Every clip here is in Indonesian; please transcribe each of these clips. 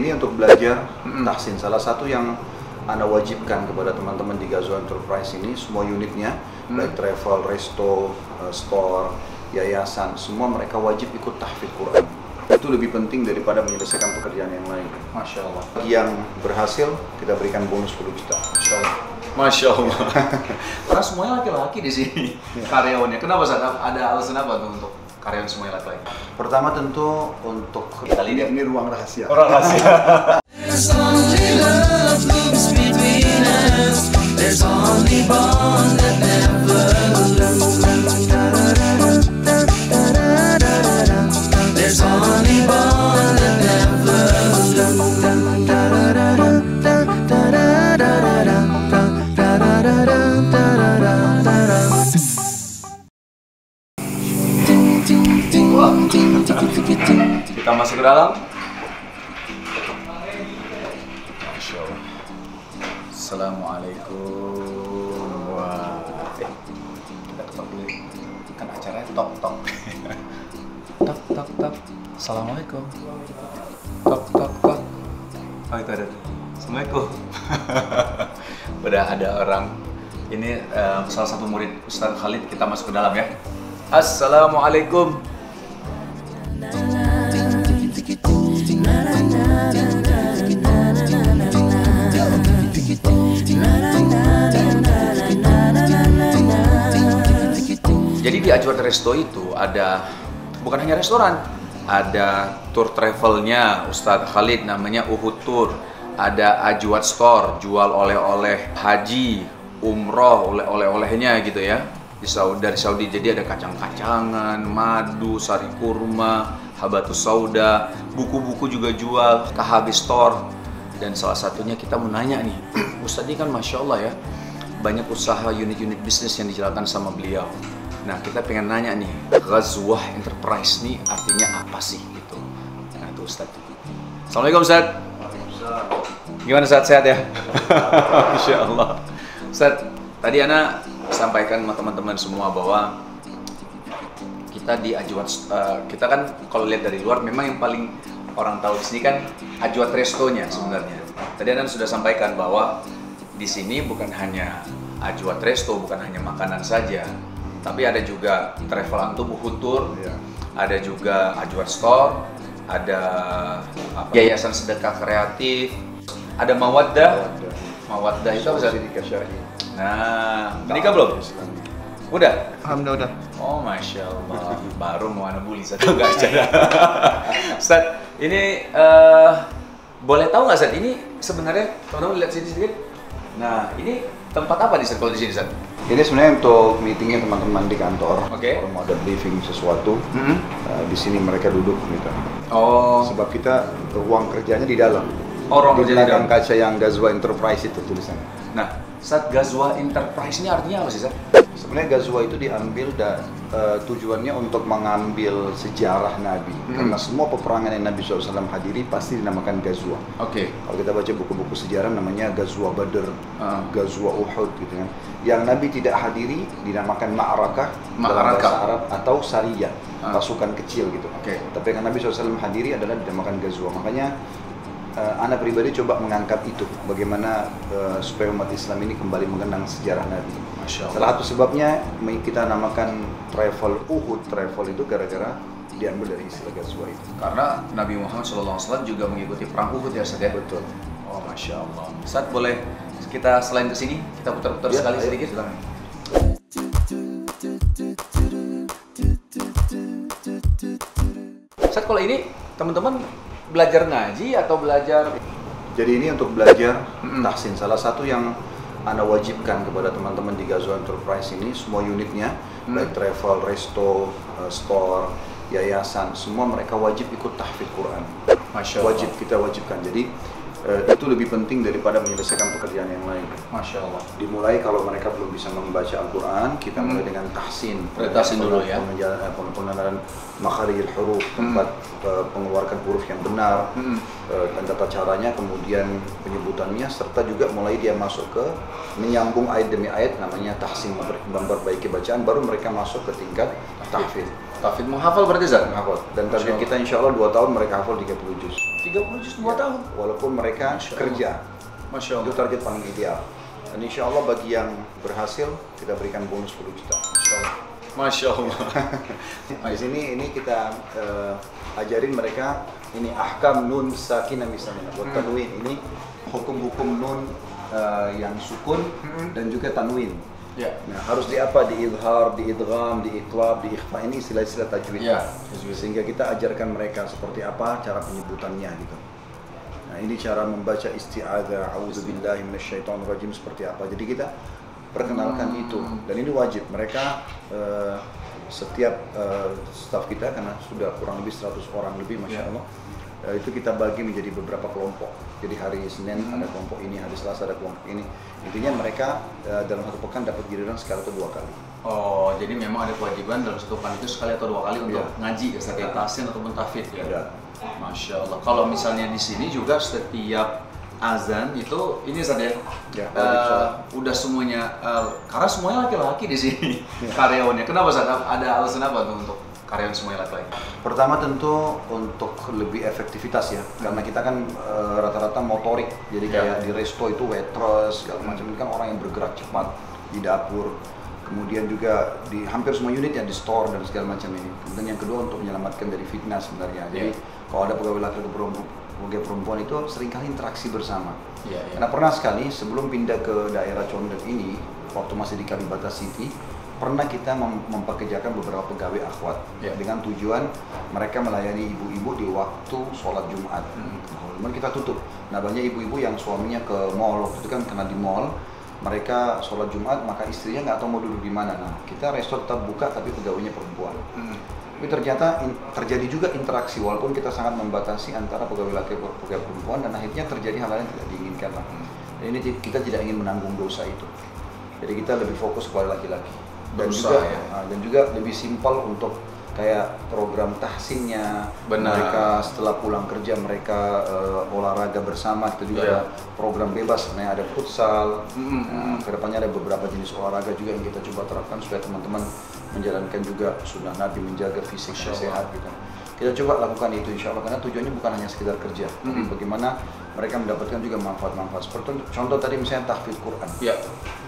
Ini untuk belajar tahsin. Salah satu yang Anda wajibkan kepada teman-teman di Ghazwa Enterprise ini, semua unitnya, baik travel, resto, store, yayasan, semua mereka wajib ikut tahfidz Quran. Itu lebih penting daripada menyelesaikan pekerjaan yang lain. Masya Allah. Bagi yang berhasil, kita berikan bonus 10 juta. Masya Allah. Masya Allah. Karena semuanya laki-laki di sini karyawannya. Kenapa Ustaz? Ada alasan apa tuh untuk karyawan semuanya laki-laki? Pertama tentu untuk ini ruang rahasia. Orang rahasia. There's only love moves between us. There's only bond that never lose. There's only bond that never Kita masuk ke dalam. Masya Allah. Assalamualaikum. Wah. Kita ketok dulu. Kan acaranya tok. Tok. Assalamualaikum. Tok. Oh itu ada. Assalamualaikum. Udah ada orang. Ini salah satu murid Ustaz Khalid. Kita masuk ke dalam ya. Assalamualaikum. Jadi di Ajwad Resto itu ada, bukan hanya restoran, ada tour travelnya Ustadz Khalid namanya Uhud Tour, ada Ajwad Store jual oleh-oleh haji, umroh, oleh-olehnya gitu ya dari Saudi. Jadi ada kacang-kacangan, madu, sari kurma, habatus sauda, buku-buku juga jual, KHB Store. Dan salah satunya kita mau nanya nih, Ustadz ini kan Masya Allah ya, banyak usaha unit-unit bisnis yang dijalankan sama beliau. Nah, kita pengen nanya nih, Ghazwa Enterprise nih artinya apa sih gitu? Nah, itu Ustaz. Assalamualaikum Ustaz. Gimana Ustaz, sehat ya? Insya Allah. Ustaz, tadi Ana sampaikan sama teman-teman semua bahwa kita di Ajwad, kita kan kalau lihat dari luar memang yang paling orang tahu di sini kan Ajwad Restonya sebenarnya. Tadi Ana sudah sampaikan bahwa di sini bukan hanya Ajwad Resto, bukan hanya makanan saja, tapi ada juga travel antum Uhud Tour, ada juga Ajwad Store, ada yayasan sedekah kreatif, ada Mawaddah. Mawaddah itu apa sih? Nah, menikah belum? Udah? Alhamdulillah udah. Oh, Masya Allah. Baru mau anak bully, satu nggak aja. Ustaz, ini boleh tahu nggak Ustaz, ini sebenarnya teman-teman lihat sini sedikit. Nah, ini tempat apa nih Ustaz kalau di sini Ustaz? Ini sebenarnya untuk meetingnya teman-teman di kantor. Oke. Kalau mau ada briefing sesuatu, di sini mereka duduk gitu. Oh. Sebab kita ruang kerjanya di dalam. Oh, ruang di kerja di belakang dalam. kaca yang Ghazwa Enterprise itu tulisannya. Nah, Ustaz, Ghazwa Enterprise ini artinya apa sih Ustaz? Sebenarnya Ghazwa itu diambil tujuannya untuk mengambil sejarah Nabi. Karena semua peperangan yang Nabi SAW hadiri pasti dinamakan Ghazwa. Oke. Kalau kita baca buku-buku sejarah namanya Ghazwa Badr, Ghazwa Uhud gitu kan. Yang Nabi tidak hadiri dinamakan Ma'arakah dalam bahasa Arab atau Sariyah, pasukan kecil gitu. Oke. Tapi yang Nabi SAW hadiri adalah dinamakan Ghazwa. Makanya Ana pribadi coba mengangkat itu, bagaimana supaya umat Islam ini kembali mengenang sejarah Nabi. Masya Allah. Salah satu sebabnya kita namakan travel Uhud, travel itu gara-gara diambil dari istilah Ghazwa itu. Karena Nabi Muhammad SAW juga mengikuti perang Uhud ya Ustaz ya? Betul. Oh, Masya Allah. Ustaz, boleh kita selain ke sini, kita putar-putar sekali sedikit? Silakan. Ustaz, kalau ini teman-teman belajar ngaji atau belajar? Jadi ini untuk belajar tahsin. Salah satu yang Anda wajibkan kepada teman-teman di Ghazwa Enterprise ini, semua unitnya, baik travel, resto, store, yayasan, semua mereka wajib ikut tahfidz Quran. Masya Allah. Wajib, kita wajibkan. Jadi itu lebih penting daripada menyelesaikan pekerjaan yang lain. Masya Allah. Dimulai kalau mereka belum bisa membaca Al-Quran, kita mulai dengan tahsin. Tahsin dulu ya. Pengenalan makharijul huruf, tempat mengeluarkan huruf yang benar, dan tata caranya, kemudian penyebutannya, serta juga mulai dia masuk ke menyambung ayat demi ayat, namanya tahsin, memperbaiki bacaan, baru mereka masuk ke tingkat tahfidz. Tahfidz menghafal berarti Zat? Hafal. Dan Masya target Allah. kita insya Allah 2 tahun mereka hafal 30 juz. 30 juz 2 tahun. Walaupun mereka Masya Allah. kerja. Masya Itu Allah. target paling ideal. Dan insya Allah bagi yang berhasil kita berikan bonus 10 juta. Insya Allah. Masya Allah. Di sini ini kita ajarin mereka ini ahkam nun sakinah misalnya. Buat tanwin ini hukum-hukum nun yang sukun dan juga tanwin. Ya. Nah, harus di apa? Di idhar, di idgham, di itlab, di ikhfa. Ini istilah-istilah tajwid. Ya, Sehingga kita ajarkan mereka seperti apa cara penyebutannya gitu. Nah, ini cara membaca isti'adzah, a'udzubillahi minasyaitonirrajim seperti apa. Jadi kita perkenalkan itu dan ini wajib. Mereka setiap staf kita karena sudah kurang lebih 100 orang lebih Masya Allah. Itu kita bagi menjadi beberapa kelompok. Jadi hari Senin ada kelompok ini, hari Selasa ada kelompok ini. Intinya mereka dalam satu pekan dapat giliran sekali atau 2 kali. Oh, jadi memang ada kewajiban dalam satu pekan itu sekali atau 2 kali untuk ngaji ya, setiap tahsin atau mentafid ya. Ya. Masya Allah. Kalau misalnya di sini juga setiap azan itu ini saja Ya, wajib udah semuanya karena semuanya laki-laki di sini karyawannya. Kenapa Zat? Ada alasan apa tuh untuk karyawan semuanya laki-laki? Pertama tentu untuk lebih efektivitas ya, karena kita kan rata-rata motorik, jadi kayak di resto itu waitress segala macam ini kan orang yang bergerak cepat di dapur, kemudian juga di hampir semua unit ya di store dan segala macam ini. Kemudian yang kedua untuk menyelamatkan dari fitnah sebenarnya. Jadi kalau ada pegawai laki-laki pegawai perempuan itu seringkali interaksi bersama. Karena pernah sekali sebelum pindah ke daerah Condet ini, waktu masih di Kalibata City, pernah kita mempekerjakan beberapa pegawai akhwat dengan tujuan mereka melayani ibu-ibu di waktu sholat Jumat. Kemudian kita tutup. Nah banyak ibu-ibu yang suaminya ke mall, waktu itu kan kena di mall, mereka sholat Jumat maka istrinya nggak tahu mau duduk di mana. Nah kita resto tetap buka tapi pegawainya perempuan. Tapi ternyata terjadi juga interaksi walaupun kita sangat membatasi antara pegawai laki dan pegawai perempuan dan akhirnya terjadi hal yang tidak diinginkan lah. Dan ini kita tidak ingin menanggung dosa itu. Jadi kita lebih fokus kepada laki-laki. Dan Berusaha, juga ya. dan juga lebih simpel untuk kayak program tahsinnya. Benar. Mereka setelah pulang kerja mereka olahraga bersama. Kita juga ada program bebas, sebenarnya ada futsal. Kedepannya ada beberapa jenis olahraga juga yang kita coba terapkan supaya teman-teman menjalankan juga sunnah Nabi menjaga fisik yang sehat gitu. Kita coba lakukan itu insya Allah karena tujuannya bukan hanya sekedar kerja, tapi bagaimana mereka mendapatkan juga manfaat-manfaat. Seperti contoh tadi misalnya tahfidz Quran.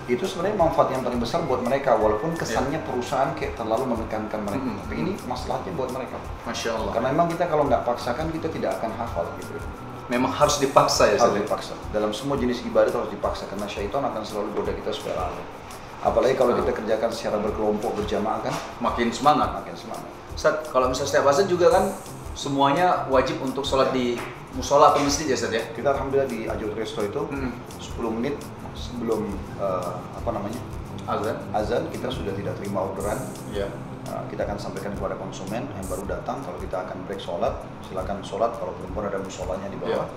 Itu sebenarnya manfaat yang paling besar buat mereka walaupun kesannya perusahaan kayak terlalu menekankan mereka. Tapi ini masalahnya buat mereka. Masya Allah. Karena memang kita kalau nggak paksakan kita tidak akan hafal gitu. Memang harus dipaksa ya. Harus dipaksa. Dalam semua jenis ibadah harus dipaksa karena syaitan akan selalu goda kita supaya lalai. Apalagi kalau kita kerjakan secara berkelompok berjamaah kan Makin semangat. makin semangat. Ustaz, kalau misalnya setiap azan juga kan semuanya wajib untuk sholat di musola atau masjid ya Ustaz ya? Kita alhamdulillah di Ajot Resto itu 10 menit sebelum azan kita sudah tidak terima orderan. Iya. Kita akan sampaikan kepada konsumen yang baru datang kalau kita akan break sholat, silakan sholat. Kalau perempuan ada musolanya di bawah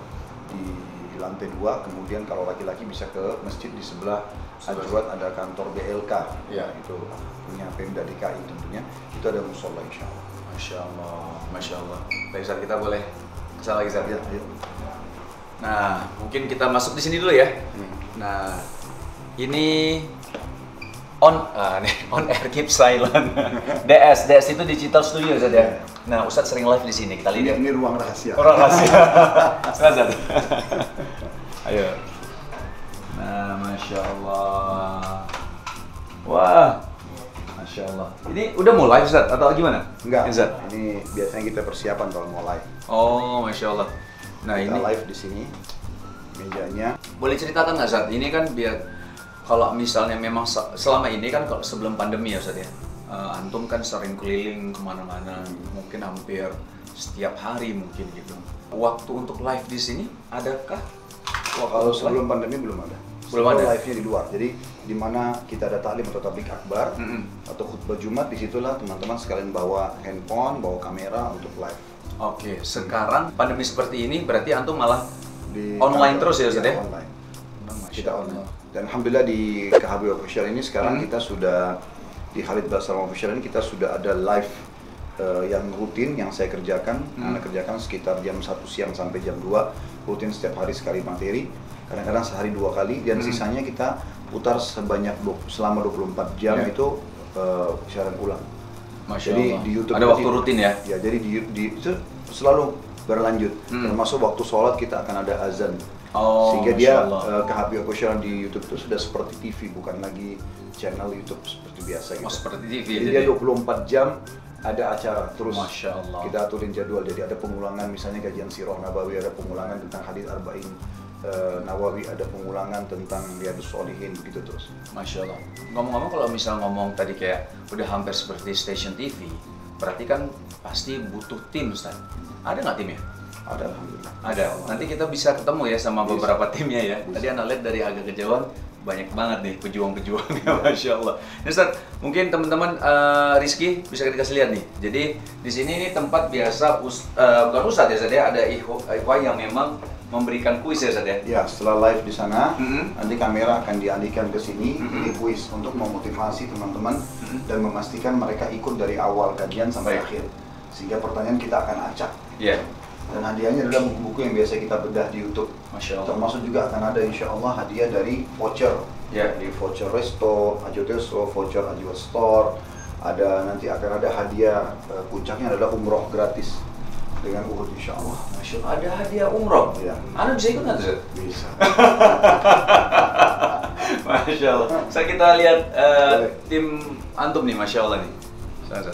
di lantai 2. Kemudian kalau laki-laki bisa ke masjid di sebelah Ajwat ada kantor BLK, itu punya Pemda DKI tentunya. Itu ada musola insya Allah. Masya Allah, Masya Allah. Baik Ustaz, kita boleh kesana lagi Ustaz? Ya. Nah, mungkin kita masuk di sini dulu ya. Nah, ini on air keep silent. DS itu digital studio Ustaz ya. Nah, Ustaz sering live di sini. Kita lihat. Ini ruang rahasia. Orang rahasia. Ustaz. Ayo. Nah, Masya Allah. Wah, Masya Allah. Ini udah mulai Ustaz atau gimana? Enggak. Ustaz? Ini biasanya kita persiapan kalau mau live. Oh, Masya Allah. Nah, Kita ini live di sini. Mejanya. boleh ceritakan nggak Ustaz? Ini kan biar kalau misalnya memang selama ini kan kalau sebelum pandemi ya Ustaz ya, antum kan sering keliling kemana-mana, mungkin hampir setiap hari mungkin gitu. Waktu untuk live di sini adakah? Kalau sebelum pandemi belum ada. Belum ada. Live-nya di luar. Jadi di mana kita ada taklim atau tablik akbar atau khutbah Jumat, disitulah teman-teman sekalian bawa handphone, bawa kamera untuk live. Oke, sekarang pandemi seperti ini berarti antum malah Di online kantor, terus ya Ustaz ya? Online. Masya Kita Allah. online. Dan alhamdulillah di KHB Official ini sekarang kita sudah di Khalid Basalam Official ini kita sudah ada live yang rutin yang saya kerjakan. Saya kerjakan sekitar jam 1 siang sampai jam 2 rutin setiap hari sekali materi. Kadang-kadang sehari 2 kali dan sisanya kita putar selama 24 jam itu siaran ulang. Masya Jadi Allah. di YouTube Ada waktu rutin ya? Ya, jadi itu selalu berlanjut. Termasuk waktu sholat kita akan ada azan. Oh, Sehingga Masya dia Allah. Kehabi Official di YouTube itu sudah seperti TV, bukan lagi channel YouTube seperti biasa gitu. Oh, seperti TV Jadi dia 24 jam ada acara terus. Masya Allah. Kita aturin jadwal. Jadi ada pengulangan misalnya kajian Sirah Nabawi, ada pengulangan tentang hadis Arba'in Nawawi, ada pengulangan tentang Riyadhus Shalihin, begitu terus. Masya Allah. Ngomong-ngomong, kalau misal ngomong tadi kayak udah hampir seperti stasiun TV, berarti kan pasti butuh tim, Ustaz. Ada nggak timnya? Ada, alhamdulillah. Ada. Nanti kita bisa ketemu ya sama Bisa. beberapa timnya ya. Bisa. Tadi anak lihat dari agak kejauhan banyak banget nih pejuang-pejuangnya, Masya Allah. Ini Ustaz, mungkin teman-teman Rizky bisa dikasih lihat nih. Jadi di sini ini tempat biasa bukan Ustaz ya, Ustaz ya, ada ikhwah yang memang memberikan kuis ya, Ustaz ya. Ya, setelah live di sana, Mhm. nanti kamera akan dialihkan ke sini, Mhm. ini kuis untuk memotivasi teman-teman dan memastikan mereka ikut dari awal kajian sampai Baik. akhir. Sehingga pertanyaan kita akan acak. Iya. Dan hadiahnya adalah buku-buku yang biasa kita bedah di YouTube. Masya Allah. Termasuk juga akan ada insya Allah hadiah dari voucher. Ya. Di voucher Resto, Ajoteso, voucher Ajwa Store. Ada nanti akan ada hadiah, puncaknya adalah umroh gratis dengan Uhud insya Allah. Masya Allah, ada hadiah umroh. Iya. Anda bisa ikut nggak, Ustaz? Bisa. Masya Allah. Saya kita lihat Boleh. tim antum nih, Masya Allah nih. Ustaz.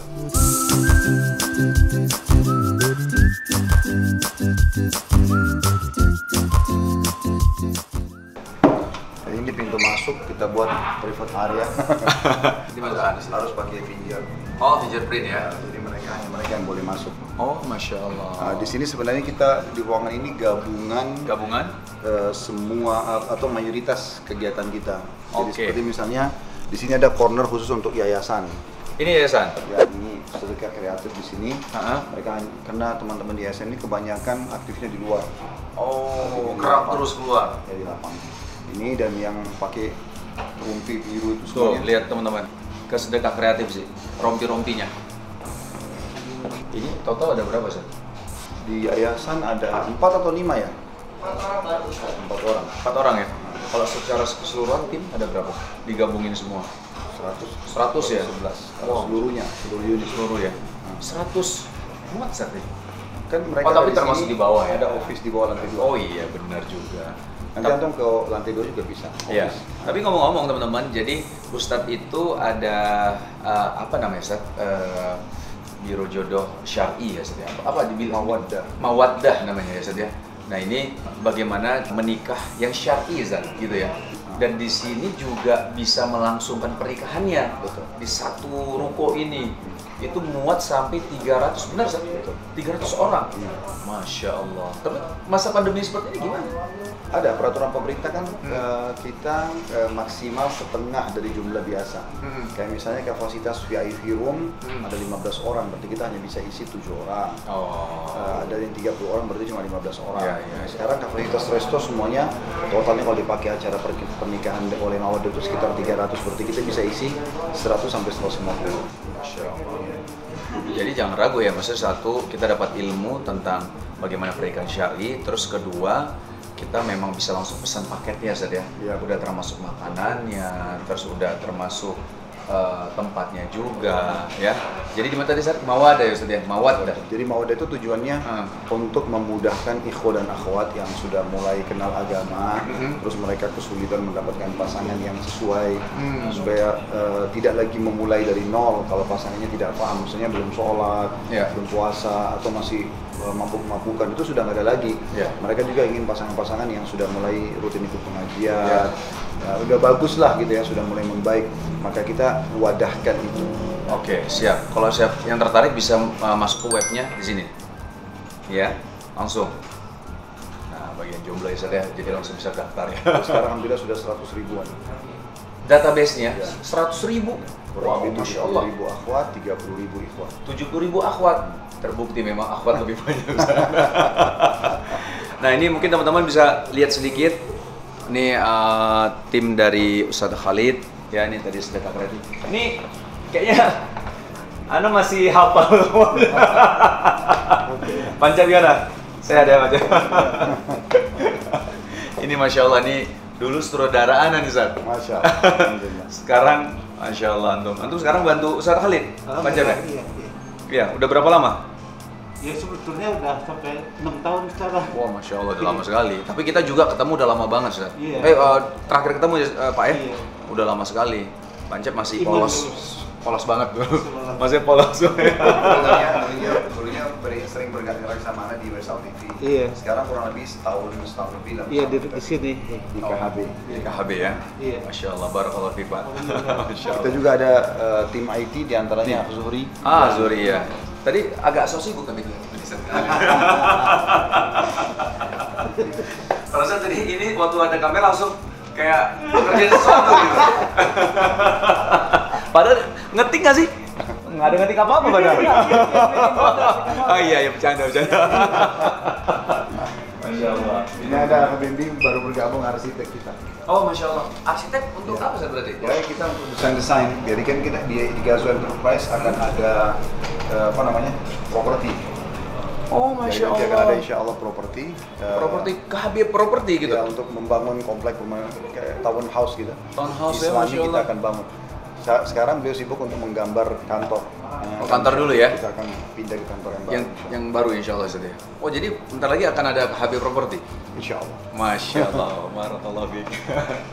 Jadi ini pintu masuk kita buat private area. Di mana? Harus pakai finger. Oh, fingerprint ya. Jadi mereka yang boleh masuk. Oh, Masya Allah. Nah, di sini sebenarnya kita di ruangan ini Gabungan? semua atau mayoritas kegiatan kita. Jadi Oke. seperti misalnya di sini ada corner khusus untuk yayasan. Ini yayasan? Ya, ini sedekah kreatif di sini. Ha-ha. Mereka karena teman-teman di yayasan ini kebanyakan aktifnya di luar. Oh, Di kerap lapangan. terus keluar. Ya, di lapangan. Ini dan yang pakai rumpi biru itu Tuh, semuanya. lihat teman-teman. Kesedekah kreatif sih. Rompi-rompinya. Ini total ada berapa, Ustaz? Di yayasan ada 4 atau 5 ya? 4 orang. 4 orang ya? Kalau secara keseluruhan tim ada berapa? Digabungin semua? 100 ya? 11. Wow. Seluruh unit. Seluruh ya? 100 muat, Ustaz ya? Kan mereka Oh, tapi dari termasuk sini di bawah ya? Ada office di bawah lantai 2. Oh iya, benar juga. Nanti antum ke lantai 2 juga bisa. Iya. Office. Tapi ngomong-ngomong teman-teman, jadi Ustadz itu ada apa namanya, Ustadz? Biro Jodoh Syar'i ya, Ustadz ya? Apa dibilang? Mawaddah. Mawaddah namanya ya, Ustadz ya. Nah, ini bagaimana menikah yang syar'i, Ustadz, gitu ya. Dan di sini juga bisa melangsungkan pernikahannya. Betul. Di satu ruko ini itu muat sampai 300, benar, Ustadz? Betul. 300 orang. Iya. Masya Allah. Tapi masa pandemi seperti ini gimana? Ada peraturan pemerintah kan kita maksimal setengah dari jumlah biasa. Kayak misalnya kapasitas VIP room ada 15 orang, berarti kita hanya bisa isi 7 orang. Oh. Ada yang 30 orang berarti cuma 15 orang. Iya, iya. Nah, sekarang kapasitas resto semuanya totalnya kalau dipakai acara pernikahan oleh Mawaddah itu sekitar 300, berarti kita bisa isi 100 sampai 150. Masya Allah. Jadi jangan ragu ya, maksudnya satu, kita dapat ilmu tentang bagaimana pernikahan syar'i, terus kedua, kita memang bisa langsung pesan paketnya, Ustaz ya. Iya. Udah termasuk makanannya, terus udah termasuk tempatnya juga, ya. Jadi di mana tadi, Ustaz? Mawaddah ya, Ustaz ya? Mawaddah. Jadi Mawaddah itu tujuannya untuk memudahkan ikhwah dan akhwat yang sudah mulai kenal agama, terus mereka kesulitan mendapatkan pasangan yang sesuai, supaya tidak lagi memulai dari nol kalau pasangannya tidak paham, misalnya belum sholat, Ya. belum puasa, atau masih mabuk-mabukan, itu sudah nggak ada lagi. Ya. Mereka juga ingin pasangan-pasangan yang sudah mulai rutin ikut pengajian, Ya. udah bagus lah gitu ya, sudah mulai membaik, maka kita wadahkan itu. Oke, siap. Kalau siap yang tertarik bisa masuk ke webnya di sini. Ya, langsung. Nah, bagian jomblo ya, Ustaz ya. Jadi langsung bisa daftar ya. Terus sekarang alhamdulillah sudah 100 ribuan. Database-nya Ya. 100.000. Kurang Wow, lebih Masya Allah. 70.000 akhwat, 30.000 ikhwat. 70.000 akhwat. Terbukti memang akhwat lebih banyak. Nah, ini mungkin teman-teman bisa lihat sedikit. Ini tim dari Ustadz Khalid. Ya, ini tadi sedekah kreatif. Ini kayaknya Anda masih hafal. Pancabiyana. Saya ada Panca. Ini Masya Allah, nih dulu sutradara Anda nih, Ustadz. Masya Allah. Alhamdulillah. Sekarang Masya Allah, Antum sekarang bantu Ustadz Khalid Pancabiyana. Ya, udah berapa lama? Ya sebetulnya udah sampai 6 tahun sekarang. Wah, Masya Allah, udah lama sekali. Tapi kita juga ketemu udah lama banget, Ustaz. Iya. Terakhir ketemu Pak ya? Iya. Udah lama sekali. Pancep masih Iman polos. dulu. Polos banget dulu. Masih polos. Dulunya sering bergerak sama Ana di Wesal TV. Iya. Sekarang kurang lebih setahun lebih lah. Iya di sini. Di KHB. Di KHB ya? Iya. Masya Allah, barakallahu fiik, Pak. Masya Kita Allah. juga ada tim IT diantaranya Zuhri. Ah, Zuri ya. Tadi agak so sibuk tapi Perasaan tadi ini waktu ada kamera langsung kayak kerja sesuatu gitu. Padahal ngetik nggak sih? Nggak ada ngetik apa-apa padahal. Oh iya, bercanda. Masya Allah. Ini ada Habibie baru bergabung arsitek kita. Oh, Masya Allah. Arsitek untuk apa sih berarti? Ya kita untuk desain. Jadi kan kita di Gazo Enterprise akan ada properti. Oh, Jadi Masya nanti akan Allah. ada insya Allah properti. Properti KHB properti gitu. Ya, untuk membangun komplek rumah kayak townhouse gitu. Townhouse ya, Islami Masya kita Allah. akan bangun. Sekarang beliau sibuk untuk menggambar kantor. Oh, kantor dulu ya? Kita akan pindah ke kantor yang baru. Yang baru insya Allah Ustaz ya. Oh, jadi bentar lagi akan ada KHB properti. Insya Allah. Masya Allah, barakallahu fiik.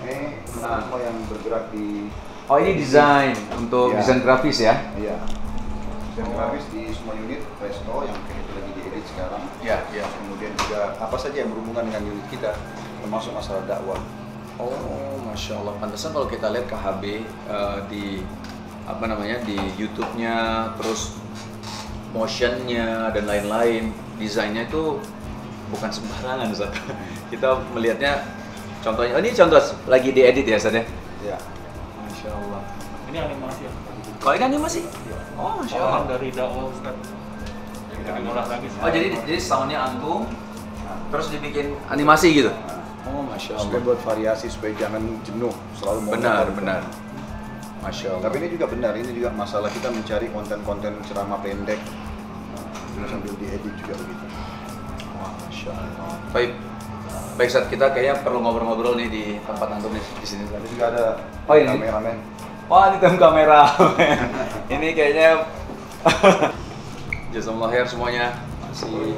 Ini semua yang bergerak di Oh, ini desain untuk Iya. desain grafis ya? iya desain grafis di semua unit resto yang itu lagi diedit sekarang. Iya, iya. Kemudian juga apa saja yang berhubungan dengan unit kita, termasuk masalah dakwah. Oh, Masya Allah. Pantesan kalau kita lihat KHB di di YouTube-nya, terus motion-nya dan lain-lain, desainnya itu bukan sembarangan, Ustaz. Kita melihatnya, contohnya, oh, ini contoh lagi diedit ya, Ustaz ya? Ya. Masya Allah. Ini animasi ya. Kalau ini animasi? Oh, Masya Allah. Orang dari dakwah Ustaz. Yang dari ngolah lagi. Oh, jadi soundnya angklung, terus dibikin animasi gitu? Oh, Masya Supaya buat variasi supaya jangan jenuh selalu Benar, monoton. benar. Masya Allah. Tapi ini juga benar, ini juga masalah kita mencari konten-konten ceramah pendek sambil diedit juga begitu. Wah, Masya Allah. Baik, baik saat kita kayaknya perlu ngobrol-ngobrol nih di tempat antum nih di sini. Tapi juga ada Oh, ini? kameramen. Wah, ini tim kamera. Ini kayaknya jazakallahu khair semuanya. Masih.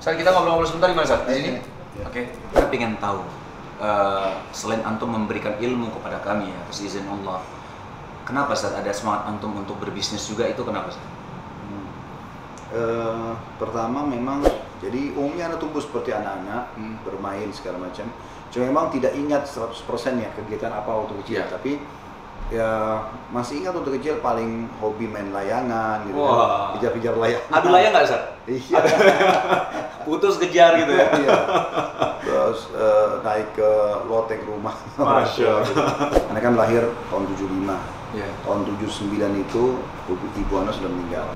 Saat kita ngobrol-ngobrol sebentar gimana, Sat? Di sini? Oke. Kita pengen tahu selain antum memberikan ilmu kepada kami ya, atas izin Allah. Kenapa, Sat, ada semangat antum untuk berbisnis juga, itu kenapa, Sat? Pertama memang jadi umumnya anak tumbuh seperti anak-anak bermain segala macam. Cuma memang tidak ingat 100% ya kegiatan apa waktu kecil, Iya. tapi ya masih ingat waktu kecil paling hobi main layangan gitu Wah. kan. Kejar-kejar layangan. Adu layang nggak, Sat? Iya. Putus kejar gitu ya? Iya. Terus naik ke loteng rumah. Masya Allah. Karena kan lahir tahun 75. Iya. Tahun 79 itu ibu Ana sudah meninggal.